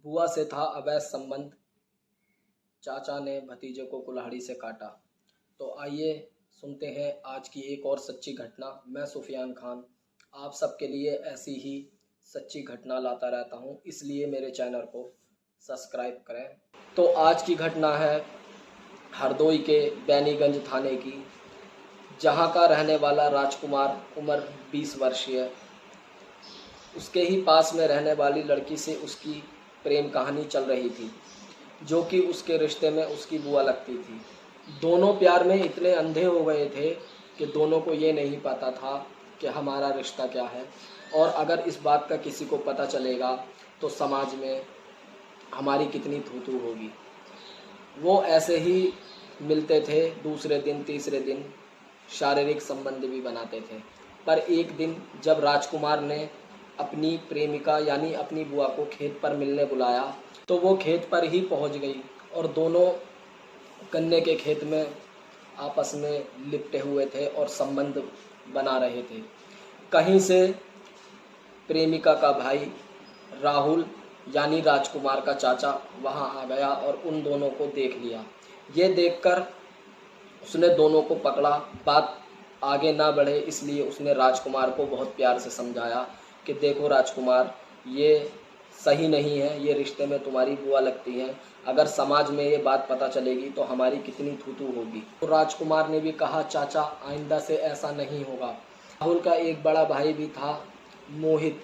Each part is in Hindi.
बुआ से था अवैध संबंध, चाचा ने भतीजे को कुल्हाड़ी से काटा। तो आइए सुनते हैं आज की एक और सच्ची घटना। मैं सुफियान खान आप सबके लिए ऐसी ही सच्ची घटना लाता रहता हूं, इसलिए मेरे चैनल को सब्सक्राइब करें। तो आज की घटना है हरदोई के बैनीगंज थाने की, जहां का रहने वाला राजकुमार उम्र 20 वर्षीय, उसके ही पास में रहने वाली लड़की से उसकी प्रेम कहानी चल रही थी, जो कि उसके रिश्ते में उसकी बुआ लगती थी। दोनों प्यार में इतने अंधे हो गए थे कि दोनों को ये नहीं पता था कि हमारा रिश्ता क्या है, और अगर इस बात का किसी को पता चलेगा तो समाज में हमारी कितनी थू-थू होगी। वो ऐसे ही मिलते थे, दूसरे दिन तीसरे दिन शारीरिक संबंध भी बनाते थे। पर एक दिन जब राजकुमार ने अपनी प्रेमिका यानी अपनी बुआ को खेत पर मिलने बुलाया, तो वो खेत पर ही पहुंच गई और दोनों गन्ने के खेत में आपस में लिपटे हुए थे और संबंध बना रहे थे। कहीं से प्रेमिका का भाई राहुल यानी राजकुमार का चाचा वहां आ गया और उन दोनों को देख लिया। ये देखकर उसने दोनों को पकड़ा। बात आगे ना बढ़े इसलिए उसने राजकुमार को बहुत प्यार से समझाया कि देखो राजकुमार, ये सही नहीं है, ये रिश्ते में तुम्हारी बुआ लगती है, अगर समाज में ये बात पता चलेगी तो हमारी कितनी थू-थू होगी। तो राजकुमार ने भी कहा चाचा आइंदा से ऐसा नहीं होगा। राहुल का एक बड़ा भाई भी था मोहित,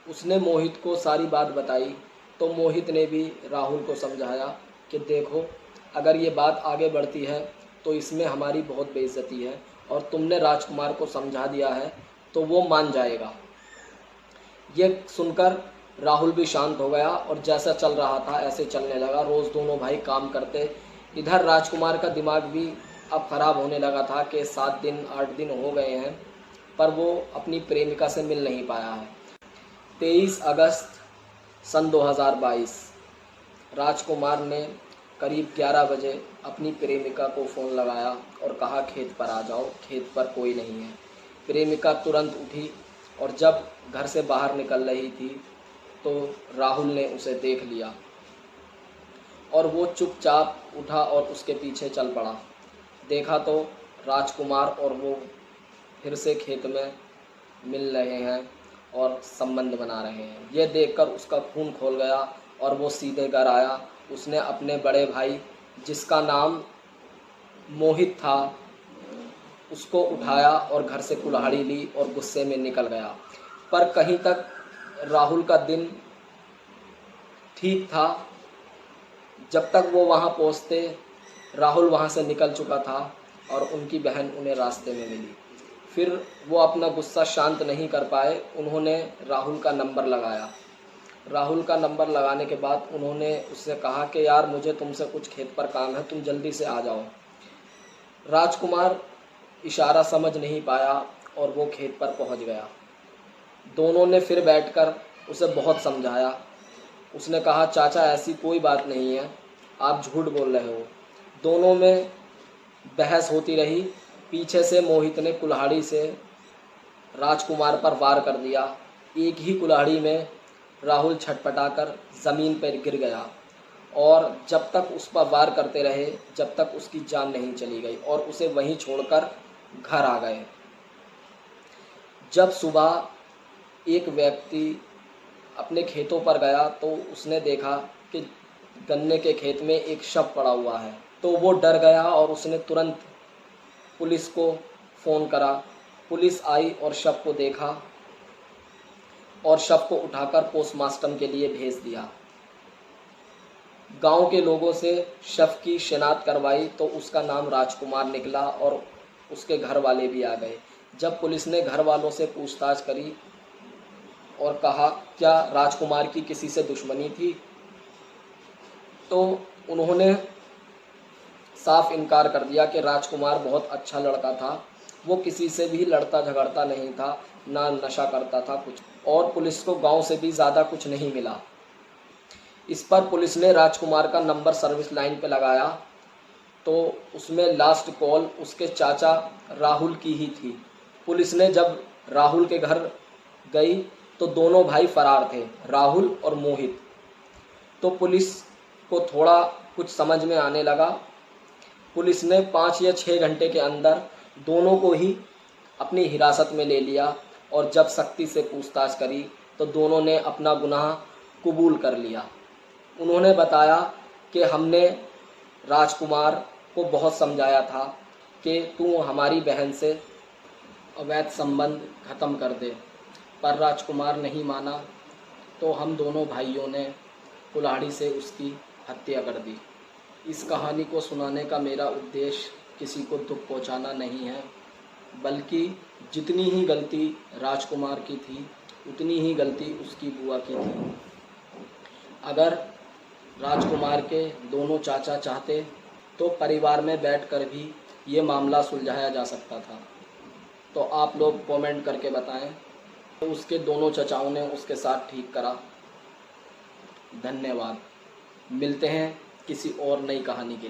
उसने मोहित को सारी बात बताई। तो मोहित ने भी राहुल को समझाया कि देखो अगर ये बात आगे बढ़ती है तो इसमें हमारी बहुत बेइज्जती है, और तुमने राजकुमार को समझा दिया है तो वो मान जाएगा। ये सुनकर राहुल भी शांत हो गया और जैसा चल रहा था ऐसे चलने लगा। रोज़ दोनों भाई काम करते। इधर राजकुमार का दिमाग भी अब ख़राब होने लगा था कि 7 दिन 8 दिन हो गए हैं पर वो अपनी प्रेमिका से मिल नहीं पाया है। 23 अगस्त सन 2022 राजकुमार ने करीब 11 बजे अपनी प्रेमिका को फ़ोन लगाया और कहा खेत पर आ जाओ, खेत पर कोई नहीं है। प्रेमिका तुरंत उठी और जब घर से बाहर निकल रही थी तो राहुल ने उसे देख लिया और वो चुपचाप उठा और उसके पीछे चल पड़ा। देखा तो राजकुमार और वो फिर से खेत में मिल रहे हैं और संबंध बना रहे हैं। ये देखकर उसका खून खौल गया और वो सीधे घर आया। उसने अपने बड़े भाई जिसका नाम मोहित था उसको उठाया और घर से कुल्हाड़ी ली और गुस्से में निकल गया। पर कहीं तक राहुल का दिन ठीक था, जब तक वो वहाँ पहुँचते राहुल वहाँ से निकल चुका था और उनकी बहन उन्हें रास्ते में मिली। फिर वो अपना गुस्सा शांत नहीं कर पाए, उन्होंने राहुल का नंबर लगाया। राहुल का नंबर लगाने के बाद उन्होंने उससे कहा कि यार मुझे तुमसे कुछ खेत पर काम है, तुम जल्दी से आ जाओ। राजकुमार इशारा समझ नहीं पाया और वो खेत पर पहुंच गया। दोनों ने फिर बैठकर उसे बहुत समझाया। उसने कहा चाचा ऐसी कोई बात नहीं है, आप झूठ बोल रहे हो। दोनों में बहस होती रही। पीछे से मोहित ने कुल्हाड़ी से राजकुमार पर वार कर दिया। एक ही कुल्हाड़ी में राहुल छटपटाकर ज़मीन पर गिर गया और जब तक उस पर वार करते रहे जब तक उसकी जान नहीं चली गई और उसे वहीं छोड़कर घर आ गए। जब सुबह एक व्यक्ति अपने खेतों पर गया तो उसने देखा कि गन्ने के खेत में एक शव पड़ा हुआ है। तो वो डर गया और उसने तुरंत पुलिस को फ़ोन करा। पुलिस आई और शव को देखा और शव को उठाकर पोस्टमार्टम के लिए भेज दिया। गांव के लोगों से शव की शिनाख्त करवाई तो उसका नाम राजकुमार निकला और उसके घर वाले भी आ गए। जब पुलिस ने घर वालों से पूछताछ करी और कहा क्या राजकुमार की किसी से दुश्मनी थी, तो उन्होंने साफ इनकार कर दिया कि राजकुमार बहुत अच्छा लड़का था, वो किसी से भी लड़ता झगड़ता नहीं था, ना नशा करता था कुछ, और पुलिस को गांव से भी ज़्यादा कुछ नहीं मिला। इस पर पुलिस ने राजकुमार का नंबर सर्विस लाइन पे लगाया तो उसमें लास्ट कॉल उसके चाचा राहुल की ही थी। पुलिस ने जब राहुल के घर गई तो दोनों भाई फरार थे, राहुल और मोहित। तो पुलिस को थोड़ा कुछ समझ में आने लगा। पुलिस ने 5 या 6 घंटे के अंदर दोनों को ही अपनी हिरासत में ले लिया और जब सख्ती से पूछताछ करी तो दोनों ने अपना गुनाह कबूल कर लिया। उन्होंने बताया कि हमने राजकुमार को बहुत समझाया था कि तू हमारी बहन से अवैध संबंध ख़त्म कर दे, पर राजकुमार नहीं माना, तो हम दोनों भाइयों ने कुल्हाड़ी से उसकी हत्या कर दी। इस कहानी को सुनाने का मेरा उद्देश्य किसी को दुख पहुंचाना नहीं है, बल्कि जितनी ही गलती राजकुमार की थी उतनी ही गलती उसकी बुआ की थी। अगर राजकुमार के दोनों चाचा चाहते तो परिवार में बैठकर भी ये मामला सुलझाया जा सकता था। तो आप लोग कमेंट करके बताएं तो उसके दोनों चचाओं ने उसके साथ ठीक करा। धन्यवाद। मिलते हैं किसी और नई कहानी के लिए।